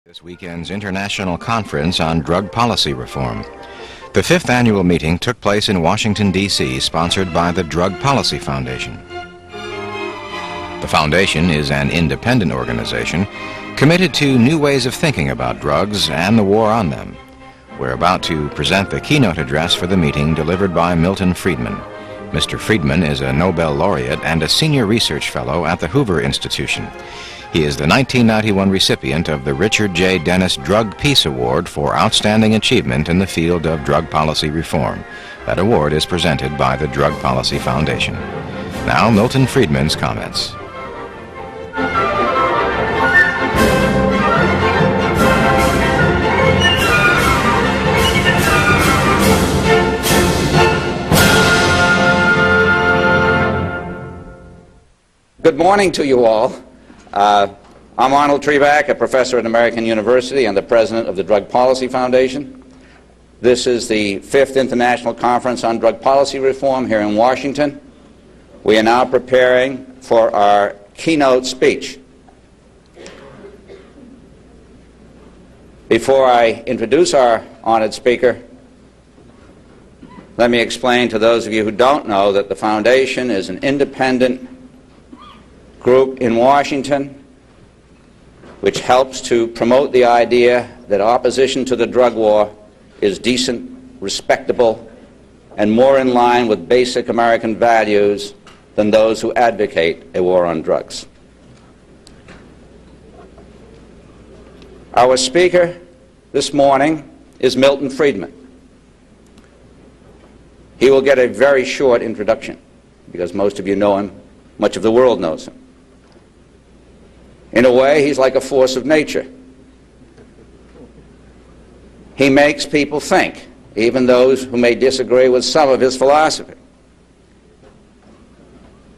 This weekend's International Conference on Drug Policy Reform. The 5th annual meeting took place in Washington, D.C., sponsored by the Drug Policy Foundation. The foundation is an independent organization committed to new ways of thinking about drugs and the war on them. We're about to present the keynote address for the meeting delivered by Milton Friedman. Mr. Friedman is a Nobel laureate and a senior research fellow at the Hoover Institution. He is the 1991 recipient of the Richard J. Dennis Drug Peace Award for outstanding achievement in the field of drug policy reform. That award is presented by the Drug Policy Foundation. Now, Milton Friedman's comments. Good morning to you all. I'm Arnold Trebek, a professor at American University and the president of the Drug Policy Foundation. This is the 5th International Conference on Drug Policy Reform here in Washington. We are now preparing for our keynote speech. Before I introduce our honored speaker, let me explain to those of you who don't know that the foundation is an independent group in Washington which helps to promote the idea that opposition to the drug war is decent, respectable, and more in line with basic American values than those who advocate a war on drugs. Our speaker this morning is Milton Friedman. He will get a very short introduction because most of you know him, much of the world knows him. In a way, he's like a force of nature. He makes people think, even those who may disagree with some of his philosophy.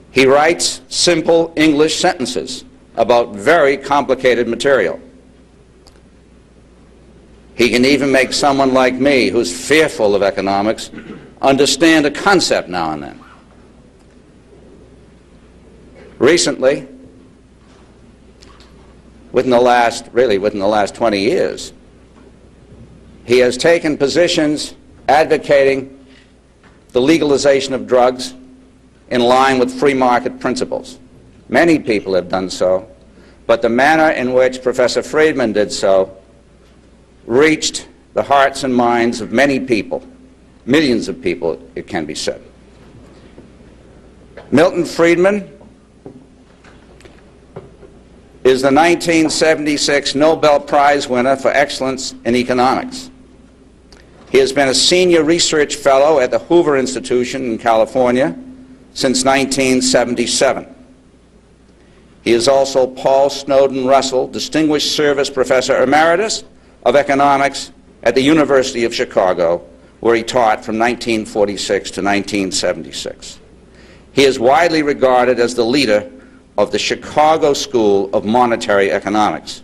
He writes simple English sentences about very complicated material. He can even make someone like me, who's fearful of economics, understand a concept now and then. Recently, within the last 20 years, he has taken positions advocating the legalization of drugs in line with free market principles. Many people have done so, but the manner in which Professor Friedman did so reached the hearts and minds of many people, millions of people, it can be said. Milton Friedman is the 1976 Nobel Prize winner for excellence in economics. He has been a senior research fellow at the Hoover Institution in California since 1977. He is also Paul Snowden Russell Distinguished Service Professor Emeritus of Economics at the University of Chicago, where he taught from 1946 to 1976. He is widely regarded as the leader of the Chicago School of Monetary Economics.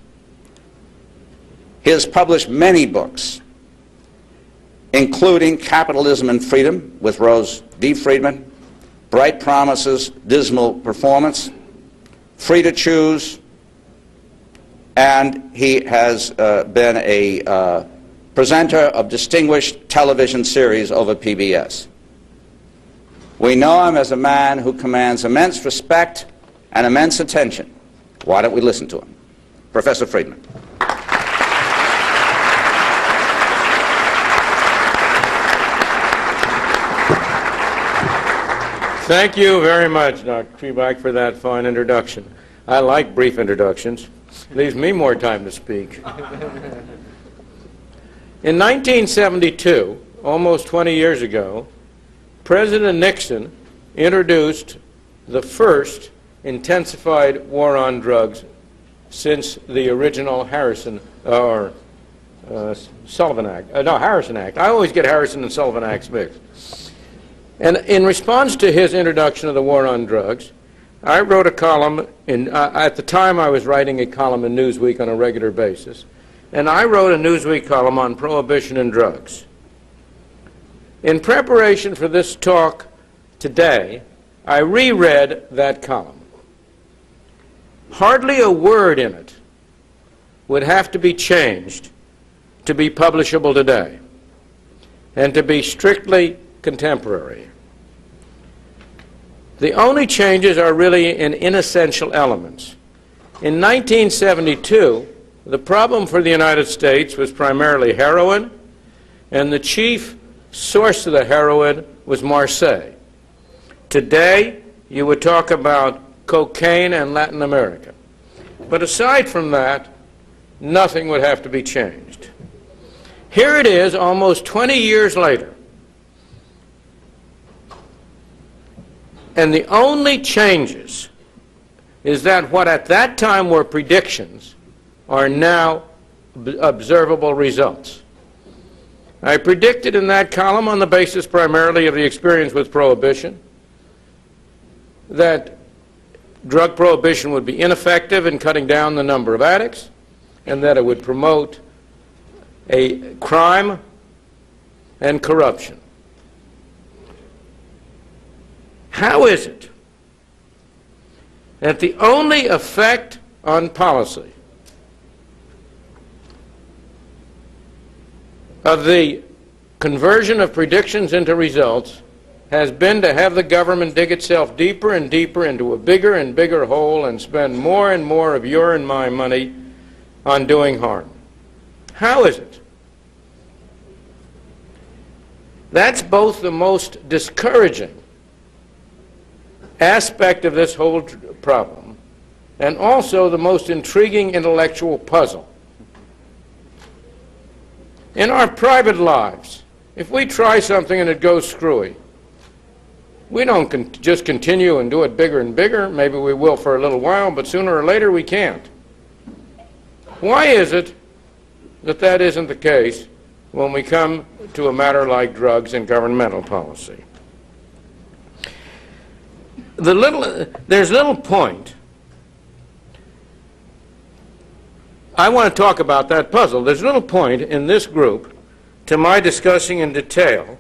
He has published many books, including Capitalism and Freedom with Rose V. Friedman, Bright Promises, Dismal Performance, Free to Choose, and he has been a presenter of distinguished television series over PBS. We know him as a man who commands immense respect and immense attention. Why don't we listen to him? Professor Friedman. Thank you very much, Dr. Trebek, for that fine introduction. I like brief introductions. Leaves me more time to speak. In 1972, almost 20 years ago, President Nixon introduced the first intensified war on drugs since the original Harrison Sullivan Act. Harrison Act. I always get Harrison and Sullivan Acts mixed. And in response to his introduction of the war on drugs, I wrote a column at the time I was writing a column in Newsweek on a regular basis, and I wrote a Newsweek column on prohibition and drugs. In preparation for this talk today, I reread that column. Hardly a word in it would have to be changed to be publishable today and to be strictly contemporary. The only changes are really in inessential elements. In 1972, the problem for the United States was primarily heroin, and the chief source of the heroin was Marseille. Today, you would talk about cocaine and Latin America. But aside from that, nothing would have to be changed. Here it is, almost 20 years later, and the only changes is that what at that time were predictions are now observable results. I predicted in that column, on the basis primarily of the experience with prohibition, that drug prohibition would be ineffective in cutting down the number of addicts, and that it would promote a crime and corruption. How is it that the only effect on policy of the conversion of predictions into results has been to have the government dig itself deeper and deeper into a bigger and bigger hole and spend more and more of your and my money on doing harm? How is it? That's both the most discouraging aspect of this whole problem and also the most intriguing intellectual puzzle. In our private lives, if we try something and it goes screwy, we don't just continue and do it bigger and bigger. Maybe we will for a little while, but sooner or later we can't. Why is it that that isn't the case when we come to a matter like drugs and governmental policy? There's little point. I want to talk about that puzzle. There's little point in this group to my discussing in detail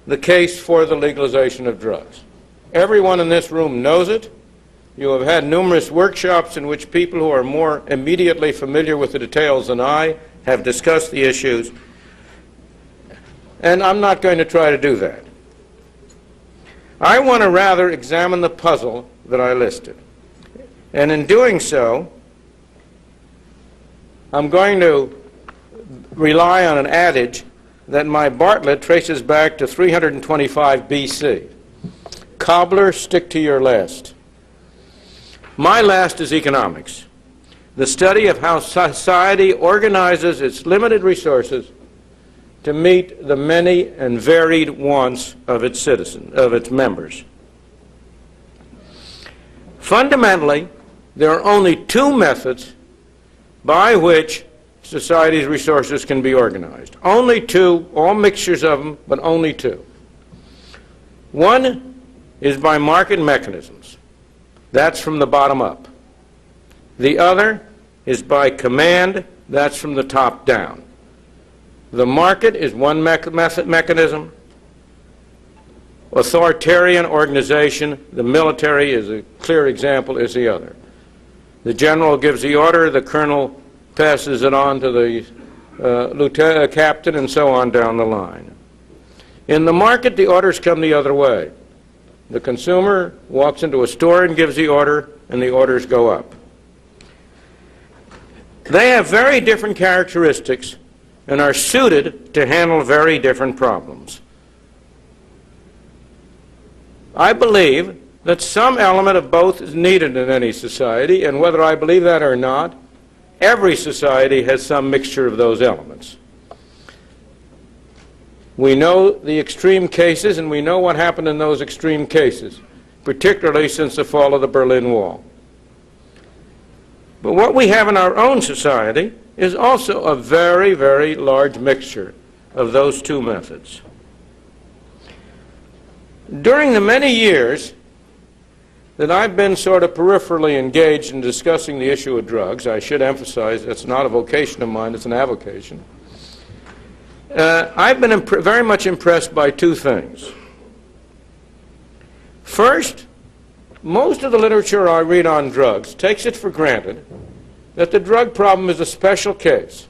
the case for the legalization of drugs. Everyone in this room knows it. You have had numerous workshops in which people who are more immediately familiar with the details than I have discussed the issues, and I'm not going to try to do that. I want to rather examine the puzzle that I listed. And in doing so, I'm going to rely on an adage that my Bartlett traces back to 325 BC. Cobbler, stick to your last. My last is economics, the study of how society organizes its limited resources to meet the many and varied wants of its citizens, of its members. Fundamentally, there are only two methods by which society's resources can be organized. Only two, all mixtures of them, but only two. One is by market mechanisms. That's from the bottom up. The other is by command. That's from the top down. The market is one mechanism. Authoritarian organization, the military is a clear example, is the other. The general gives the order, the colonel passes it on to the lieutenant, captain, and so on down the line. In the market, the orders come the other way. The consumer walks into a store and gives the order, and the orders go up. They have very different characteristics and are suited to handle very different problems. I believe that some element of both is needed in any society, and whether I believe that or not, every society has some mixture of those elements. We know the extreme cases, and we know what happened in those extreme cases, particularly since the fall of the Berlin Wall. But what we have in our own society is also a very, very large mixture of those two methods. During the many years that I've been sort of peripherally engaged in discussing the issue of drugs, I should emphasize it's not a vocation of mine, it's an avocation, I've been very much impressed by two things. First, most of the literature I read on drugs takes it for granted that the drug problem is a special case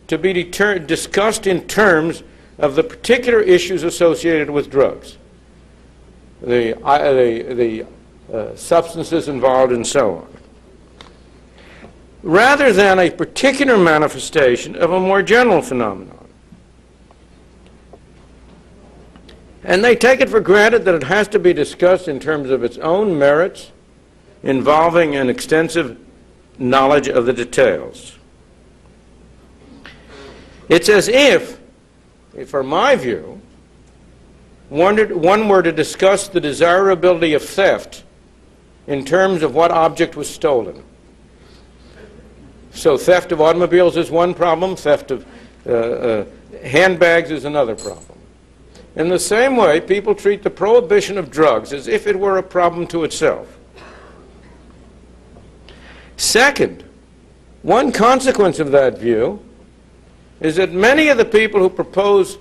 to be discussed in terms of the particular issues associated with drugs, the substances involved and so on, rather than a particular manifestation of a more general phenomenon. And they take it for granted that it has to be discussed in terms of its own merits, involving an extensive knowledge of the details. It's as if, from my view, one were to discuss the desirability of theft in terms of what object was stolen. So theft of automobiles is one problem, theft of handbags is another problem. In the same way, people treat the prohibition of drugs as if it were a problem to itself. Second, one consequence of that view is that many of the people who propose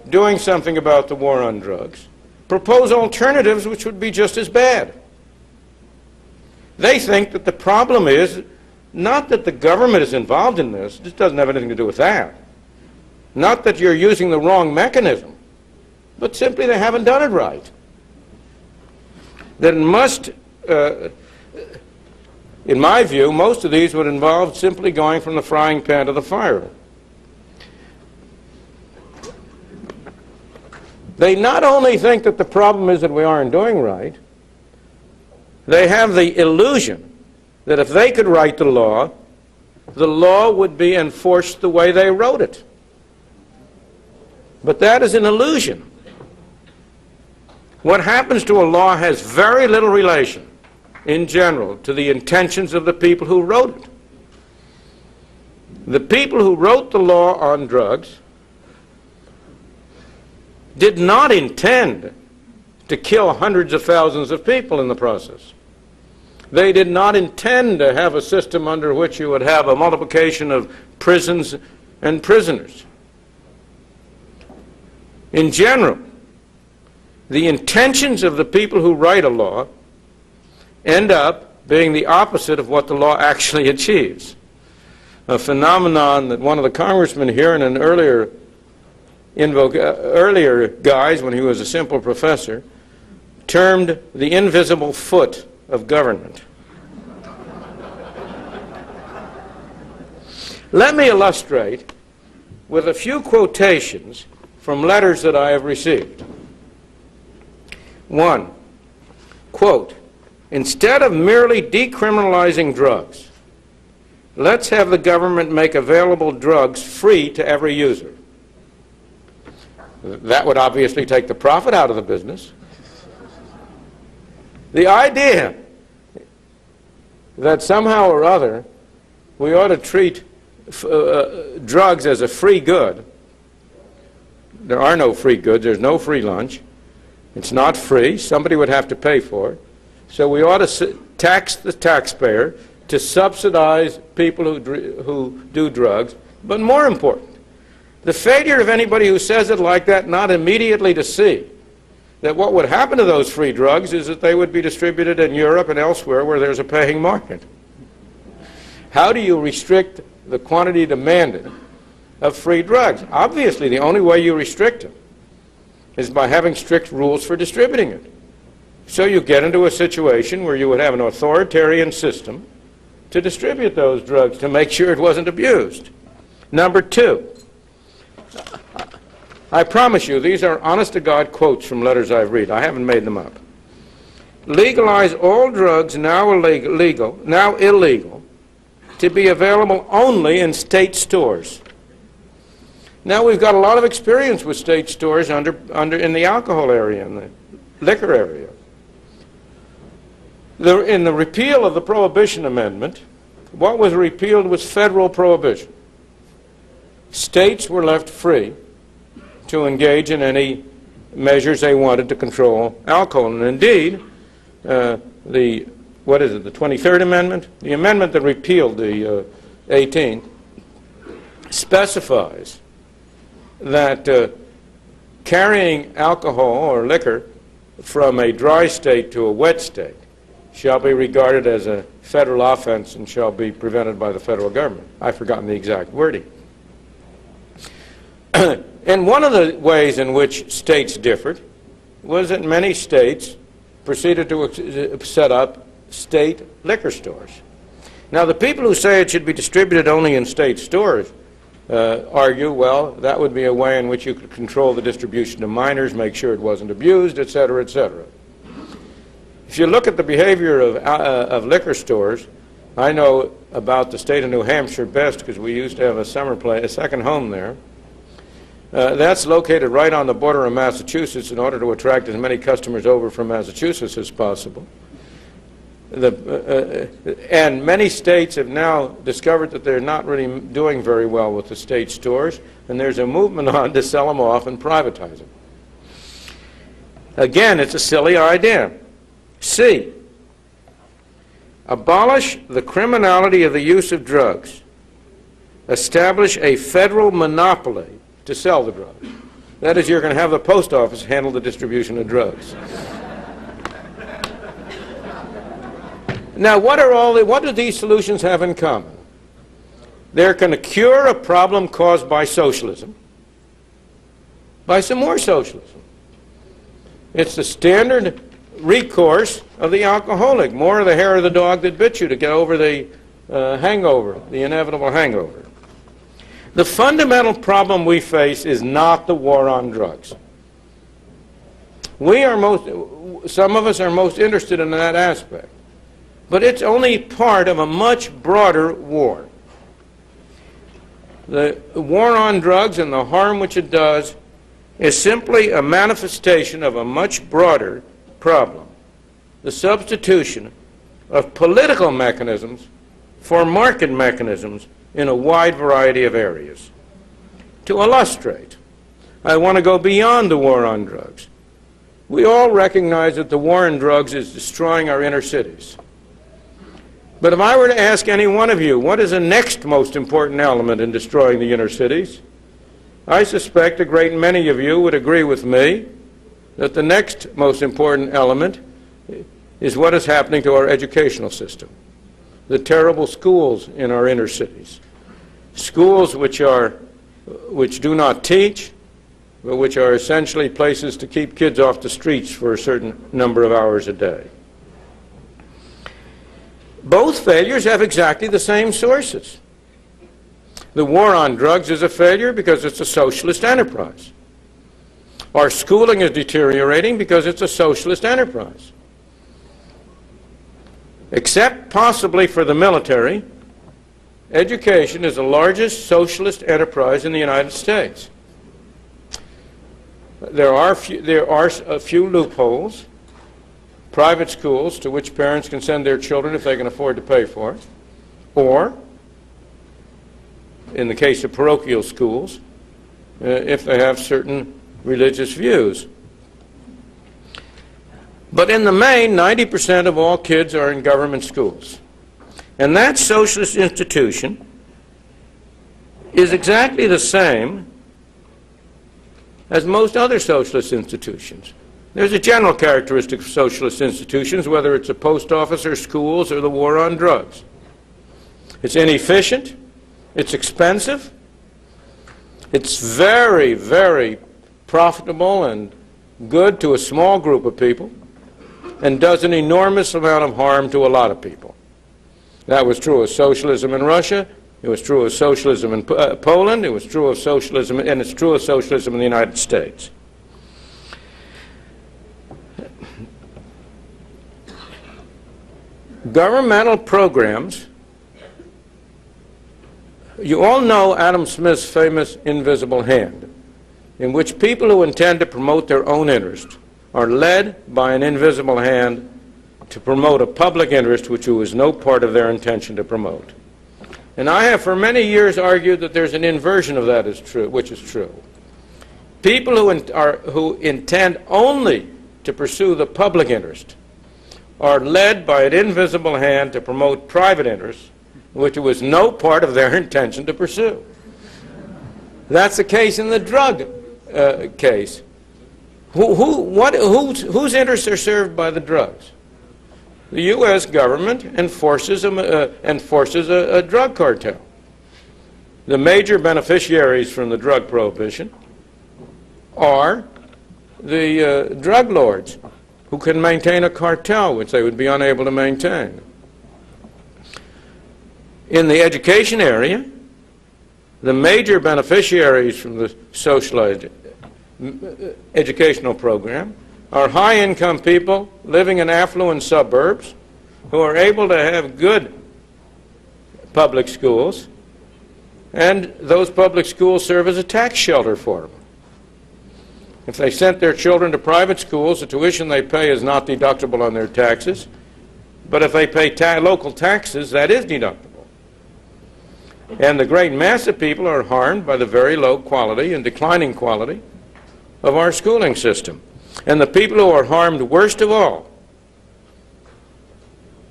doing something about the war on drugs propose alternatives which would be just as bad. They think that the problem is not that the government is involved in this, this doesn't have anything to do with that. Not that you're using the wrong mechanism, but simply they haven't done it right. That must, in my view, most of these would involve simply going from the frying pan to the fire. They not only think that the problem is that we aren't doing right, they have the illusion that if they could write the law would be enforced the way they wrote it. But that is an illusion. What happens to a law has very little relation, in general, to the intentions of the people who wrote it. The people who wrote the law on drugs did not intend to kill hundreds of thousands of people in the process. They did not intend to have a system under which you would have a multiplication of prisons and prisoners. In general, the intentions of the people who write a law end up being the opposite of what the law actually achieves. A phenomenon that one of the congressmen here in an earlier guise, when he was a simple professor, termed the invisible foot of government. Let me illustrate with a few quotations from letters that I have received. One, quote, "Instead of merely decriminalizing drugs, let's have the government make available drugs free to every user." That would obviously take the profit out of the business. The idea that somehow or other we ought to treat drugs as a free good. There are no free goods. There's no free lunch. It's not free. Somebody would have to pay for it. So we ought to tax the taxpayer to subsidize people who do drugs. But more important, the failure of anybody who says it like that not immediately to see that what would happen to those free drugs is that they would be distributed in Europe and elsewhere where there's a paying market. How do you restrict the quantity demanded of free drugs? Obviously, the only way you restrict them is by having strict rules for distributing it. So you get into a situation where you would have an authoritarian system to distribute those drugs to make sure it wasn't abused. Number two, I promise you, these are honest-to-God quotes from letters I've read. I haven't made them up. Legalize all drugs now illegal, to be available only in state stores. Now we've got a lot of experience with state stores in the alcohol area, in the liquor area. In the repeal of the Prohibition Amendment, what was repealed was federal prohibition. States were left free to engage in any measures they wanted to control alcohol. And indeed, the 23rd Amendment? The amendment that repealed the 18th specifies that carrying alcohol or liquor from a dry state to a wet state shall be regarded as a federal offense and shall be prevented by the federal government. I've forgotten the exact wording. And one of the ways in which states differed was that many states proceeded to set up state liquor stores. Now, the people who say it should be distributed only in state stores argue, well, that would be a way in which you could control the distribution to minors, make sure it wasn't abused, et cetera, et cetera. If you look at the behavior of liquor stores, I know about the state of New Hampshire best because we used to have a second home there. That's located right on the border of Massachusetts in order to attract as many customers over from Massachusetts as possible. And many states have now discovered that they're not really doing very well with the state stores, and there's a movement on to sell them off and privatize them. Again, it's a silly idea. C, abolish the criminality of the use of drugs. Establish a federal monopoly to sell the drugs. That is, you're going to have the post office handle the distribution of drugs. Now, what do these solutions have in common? They're going to cure a problem caused by socialism by some more socialism. It's the standard recourse of the alcoholic, more of the hair of the dog that bit you to get over the hangover, the inevitable hangover. The fundamental problem we face is not the war on drugs. Some of us are most interested in that aspect. But it's only part of a much broader war. The war on drugs and the harm which it does is simply a manifestation of a much broader problem. The substitution of political mechanisms for market mechanisms in a wide variety of areas. To illustrate, I want to go beyond the war on drugs. We all recognize that the war on drugs is destroying our inner cities. But if I were to ask any one of you, what is the next most important element in destroying the inner cities? I suspect a great many of you would agree with me that the next most important element is what is happening to our educational system. The terrible schools in our inner cities. Schools which do not teach, but which are essentially places to keep kids off the streets for a certain number of hours a day. Both failures have exactly the same sources. The war on drugs is a failure because it's a socialist enterprise. Our schooling is deteriorating because it's a socialist enterprise. Except possibly for the military, education is the largest socialist enterprise in the United States. There are a few loopholes. Private schools to which parents can send their children if they can afford to pay for it, or, in the case of parochial schools, if they have certain religious views. But in the main, 90% of all kids are in government schools. And that socialist institution is exactly the same as most other socialist institutions. There's a general characteristic of socialist institutions, whether it's a post office or schools or the war on drugs. It's inefficient, it's expensive, it's very, very profitable and good to a small group of people, and does an enormous amount of harm to a lot of people. That was true of socialism in Russia, it was true of socialism in Poland, it was true of socialism, and it's true of socialism in the United States. Governmental programs, you all know Adam Smith's famous invisible hand, in which people who intend to promote their own interest are led by an invisible hand to promote a public interest which was no part of their intention to promote. And I have for many years argued that there's an inversion of that which is true. People who intend only to pursue the public interest are led by an invisible hand to promote private interests, which was no part of their intention to pursue. That's the case in the drug case. Whose interests are served by the drugs? the U.S. government enforces a drug cartel. The major beneficiaries from the drug prohibition are the drug lords, who can maintain a cartel which they would be unable to maintain. In the education area, the major beneficiaries from the socialized educational program are high-income people living in affluent suburbs who are able to have good public schools, and those public schools serve as a tax shelter for them. If they sent their children to private schools, the tuition they pay is not deductible on their taxes, but if they pay local taxes, that is deductible. And the great mass of people are harmed by the very low quality and declining quality of our schooling system. And the people who are harmed worst of all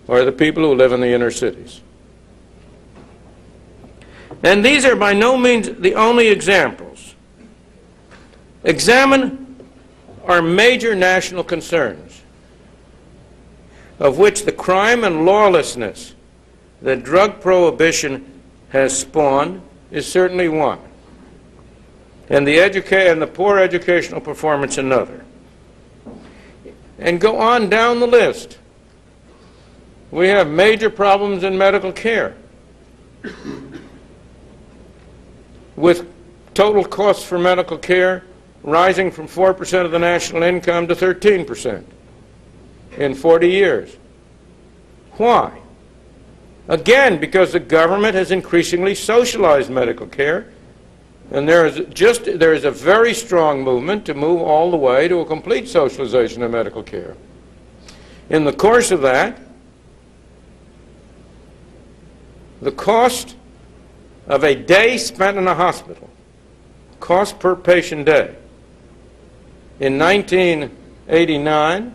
are the people who live in the inner cities. And these are by no means the only examples. Examine our major national concerns, of which the crime and lawlessness that drug prohibition has spawned is certainly one, and the poor educational performance another. And go on down the list. We have major problems in medical care, with total costs for medical care rising from 4% of the national income to 13% in 40 years. Why? Again, because the government has increasingly socialized medical care, and there is a very strong movement to move all the way to a complete socialization of medical care. In the course of that, the cost of a day spent in a hospital, cost per patient day, in 1989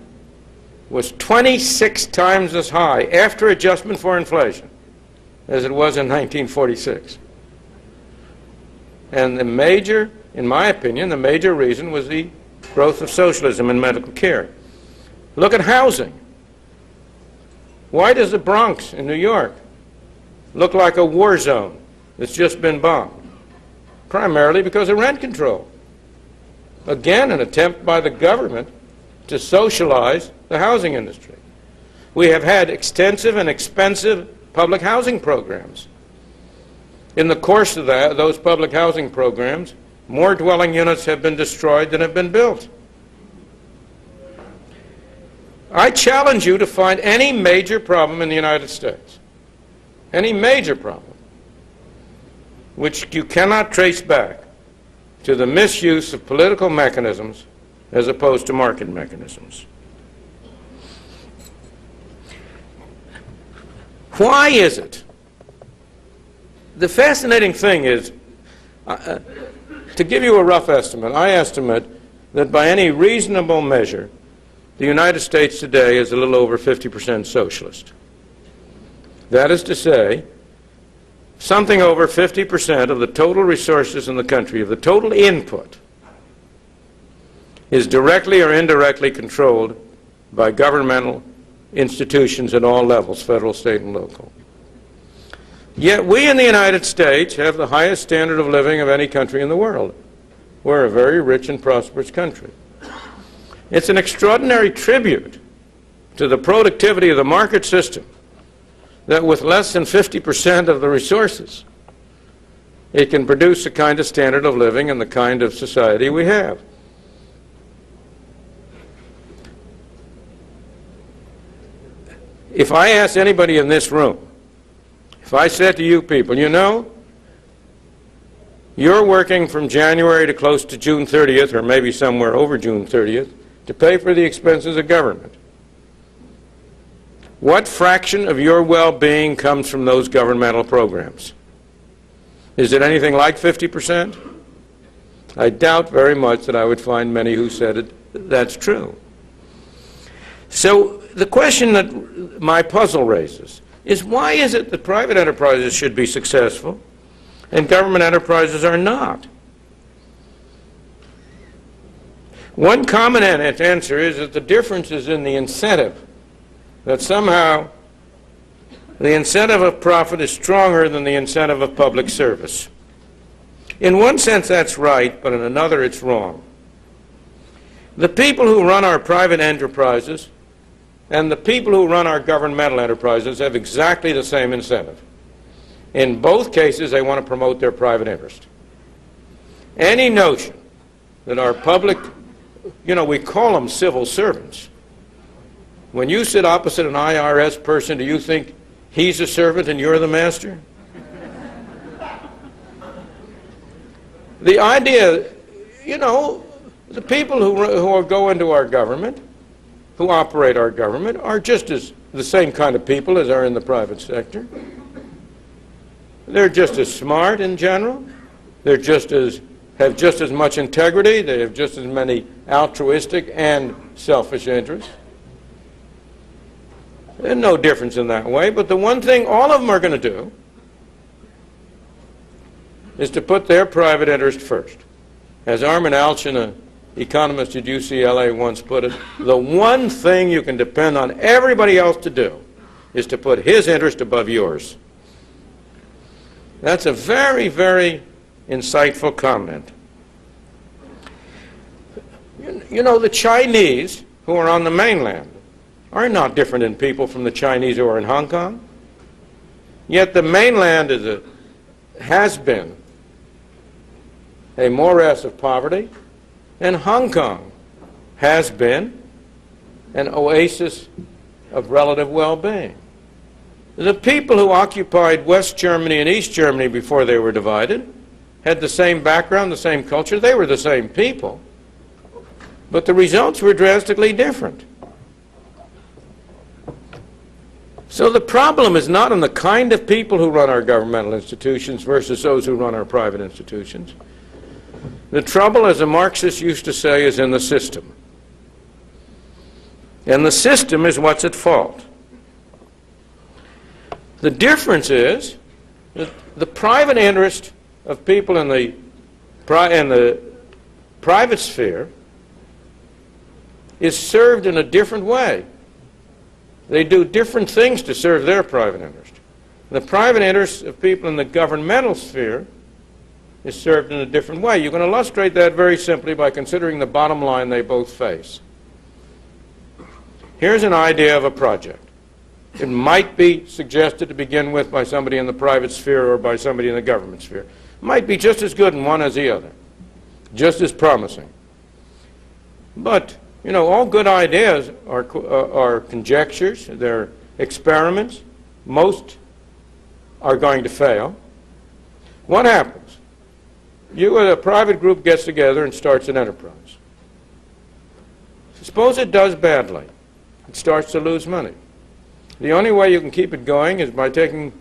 was 26 times as high after adjustment for inflation as it was in 1946. And in my opinion, the major reason was the growth of socialism in medical care. Look at housing. Why does the Bronx in New York look like a war zone that's just been bombed? Primarily because of rent control. Again, an attempt by the government to socialize the housing industry. We have had extensive and expensive public housing programs. In the course of those public housing programs, more dwelling units have been destroyed than have been built. I challenge you to find any major problem in the United States, any major problem, which you cannot trace back to the misuse of political mechanisms as opposed to market mechanisms. Why is it? The fascinating thing is, to give you a rough estimate, I estimate that by any reasonable measure, the United States today is a little over 50% socialist. That is to say, something over 50% of the total resources in the country, of the total input, is directly or indirectly controlled by governmental institutions at all levels, federal, state, and local. Yet we in the United States have the highest standard of living of any country in the world. We're a very rich and prosperous country. It's an extraordinary tribute to the productivity of the market system that with less than 50% of the resources, it can produce the kind of standard of living and the kind of society we have. If I asked anybody in this room, if I said to you people, you know, you're working from January to close to June 30th, or maybe somewhere over June 30th, to pay for the expenses of government. What fraction of your well-being comes from those governmental programs? Is it anything like 50%? I doubt very much that I would find many who said that's true. So the question that my puzzle raises is, why is it that private enterprises should be successful and government enterprises are not? One common answer is that the difference is in the incentive that somehow the incentive of profit is stronger than the incentive of public service. In one sense, that's right, but in another, it's wrong. The people who run our private enterprises and the people who run our governmental enterprises have exactly the same incentive. In both cases, they want to promote their private interest. Any notion that our public, we call them civil servants. When you sit opposite an IRS person, do you think he's a servant and you're the master? The idea, the people who go into our government, who operate our government, are just as the same kind of people as are in the private sector. They're just as smart in general. They're have just as much integrity. They have just as many altruistic and selfish interests. There's no difference in that way, but the one thing all of them are going to do is to put their private interest first. As Armin Alchian, an economist at UCLA, once put it, the one thing you can depend on everybody else to do is to put his interest above yours. That's a very, very insightful comment. The Chinese who are on the mainland are not different in people from the Chinese who are in Hong Kong. Yet the mainland has been a morass of poverty, and Hong Kong has been an oasis of relative well-being. The people who occupied West Germany and East Germany before they were divided had the same background, the same culture. They were the same people, but the results were drastically different. So the problem is not in the kind of people who run our governmental institutions versus those who run our private institutions. The trouble, as a Marxist used to say, is in the system. And the system is what's at fault. The difference is that the private interest of people in the private sphere is served in a different way. They do different things to serve their private interest. The private interest of people in the governmental sphere is served in a different way. You can illustrate that very simply by considering the bottom line they both face. Here's an idea of a project. It might be suggested to begin with by somebody in the private sphere or by somebody in the government sphere. It might be just as good in one as the other, just as promising. But, all good ideas are conjectures, they're experiments. Most are going to fail. What happens? A private group gets together and starts an enterprise. Suppose it does badly. It starts to lose money. The only way you can keep it going is by digging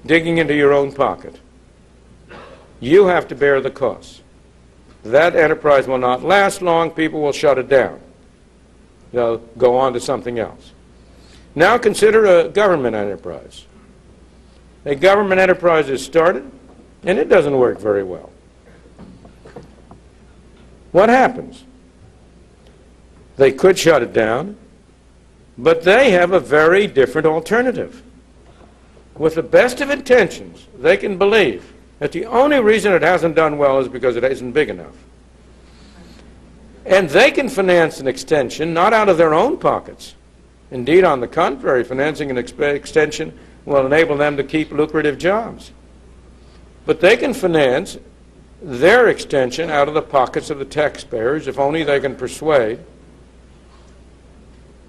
into your own pocket. You have to bear the costs. That enterprise will not last long. People will shut it down. They'll go on to something else. Now consider a government enterprise. A government enterprise is started, and it doesn't work very well. What happens? They could shut it down, but they have a very different alternative. With the best of intentions, they can believe that the only reason it hasn't done well is because it isn't big enough. And they can finance an extension not out of their own pockets. Indeed, on the contrary, financing an extension will enable them to keep lucrative jobs. But they can finance their extension out of the pockets of the taxpayers if only they can persuade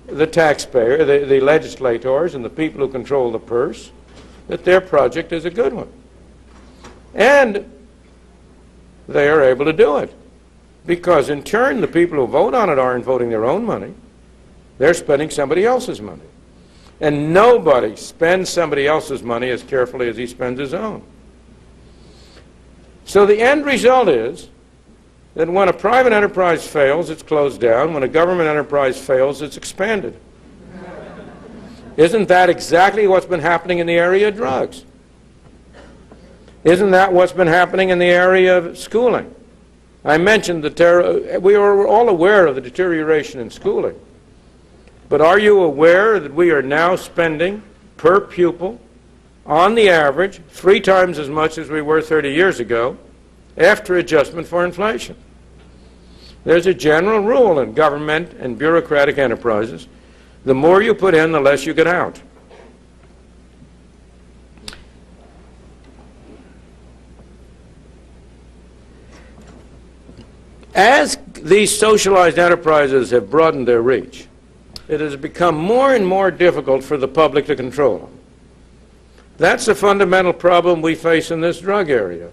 the taxpayer, the legislators and the people who control the purse, that their project is a good one. And they are able to do it because in turn the people who vote on it aren't voting their own money, they're spending somebody else's money. And nobody spends somebody else's money as carefully as he spends his own. So the end result is that when a private enterprise fails, it's closed down. When a government enterprise fails, it's expanded. Isn't that exactly what's been happening in the area of drugs? Isn't that what's been happening in the area of schooling? I mentioned we are all aware of the deterioration in schooling. But are you aware that we are now spending per pupil, on the average, 3 times as much as we were 30 years ago, after adjustment for inflation? There's a general rule in government and bureaucratic enterprises: the more you put in, the less you get out. As these socialized enterprises have broadened their reach, it has become more and more difficult for the public to control them. That's a fundamental problem we face in this drug area.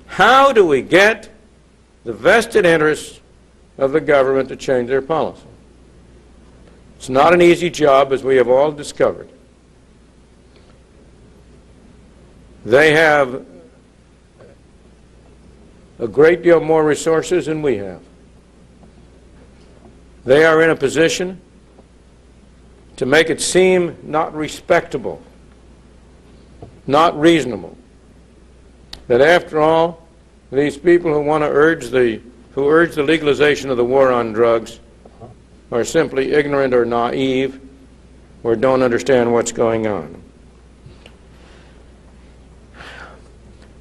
How do we get the vested interests of the government to change their policy? It's not an easy job, as we have all discovered. They have a great deal more resources than we have. They are in a position to make it seem not respectable, not reasonable, that after all, these people who want to urge the legalization of the war on drugs are simply ignorant or naive or don't understand what's going on.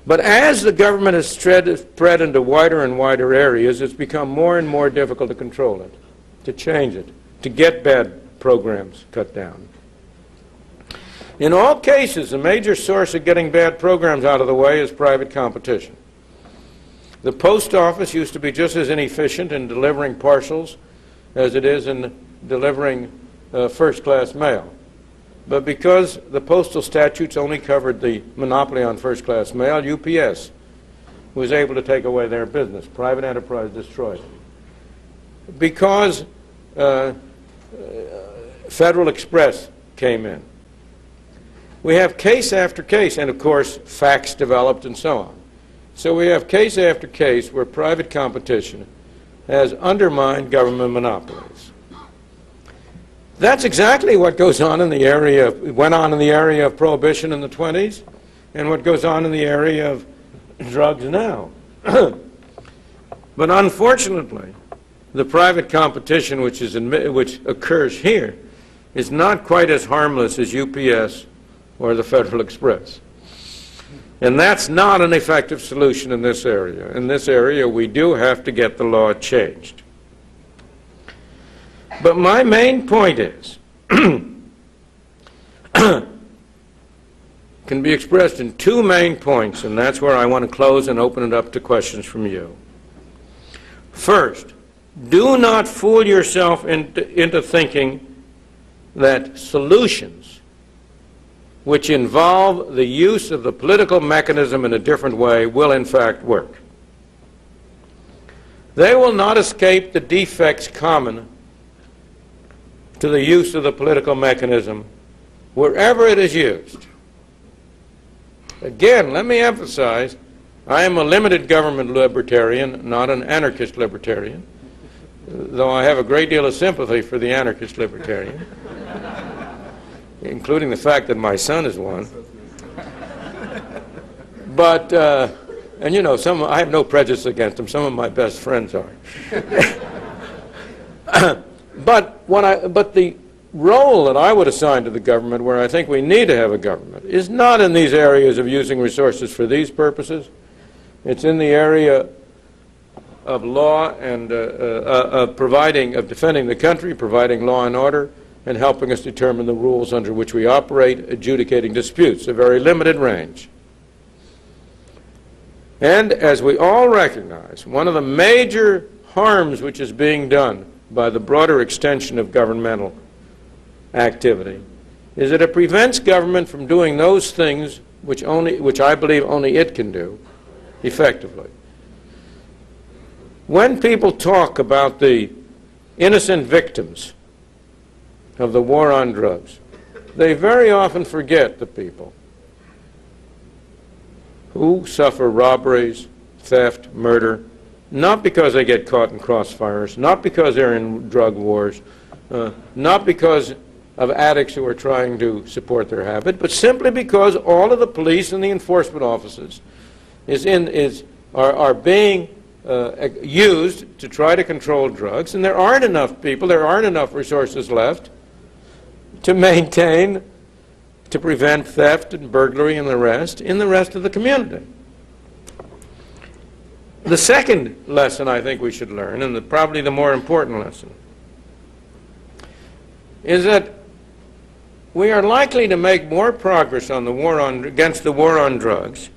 But as the government has spread into wider and wider areas, it's become more and more difficult to control it, to change it, to get bad programs cut down. In all cases, a major source of getting bad programs out of the way is private competition. The post office used to be just as inefficient in delivering parcels as it is in delivering first-class mail. But because the postal statutes only covered the monopoly on first-class mail, UPS was able to take away their business. Private enterprise destroyed it. Because Federal Express came in. We have case after case, and of course, fax developed and so on. So we have case after case where private competition has undermined government monopolies. That's exactly what goes on in the area went on in the area of prohibition in the 20s, and what goes on in the area of drugs now. But unfortunately, the private competition which occurs here is not quite as harmless as UPS or the Federal Express. And that's not an effective solution in this area. In this area, we do have to get the law changed. But my main point is, can be expressed in 2 main points, and that's where I want to close and open it up to questions from you. First, do not fool yourself into thinking that solutions which involve the use of the political mechanism in a different way will in fact work. They will not escape the defects common to the use of the political mechanism wherever it is used. Again, let me emphasize, I am a limited government libertarian, not an anarchist libertarian, though I have a great deal of sympathy for the anarchist libertarian, including the fact that my son is one. But, and you know, I have no prejudice against them. Some of my best friends are. But the role that I would assign to the government, where I think we need to have a government, is not in these areas of using resources for these purposes. It's in the area of law and of defending the country, providing law and order, and helping us determine the rules under which we operate, adjudicating disputes, a very limited range. And as we all recognize, one of the major harms which is being done by the broader extension of governmental activity is that it prevents government from doing those things which I believe only it can do effectively. When people talk about the innocent victims of the war on drugs, they very often forget the people who suffer robberies, theft, murder, not because they get caught in crossfires, not because they're in drug wars, not because of addicts who are trying to support their habit, but simply because all of the police and the enforcement offices are being used to try to control drugs, and there aren't enough people, there aren't enough resources left to maintain, to prevent theft and burglary and the rest in the rest of the community. The second lesson I think we should learn, and probably the more important lesson, is that we are likely to make more progress on the war against the war on drugs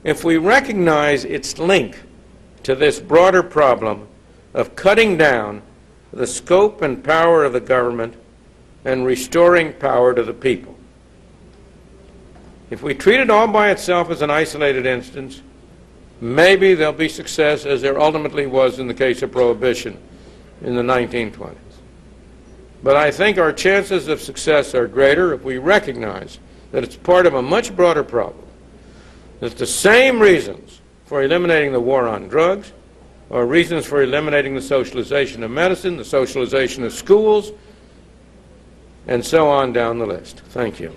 if we recognize its link to this broader problem of cutting down the scope and power of the government and restoring power to the people. If we treat it all by itself as an isolated instance, maybe there'll be success, as there ultimately was in the case of Prohibition in the 1920s. But I think our chances of success are greater if we recognize that it's part of a much broader problem. That the same reasons for eliminating the war on drugs are reasons for eliminating the socialization of medicine, the socialization of schools, and so on down the list. Thank you.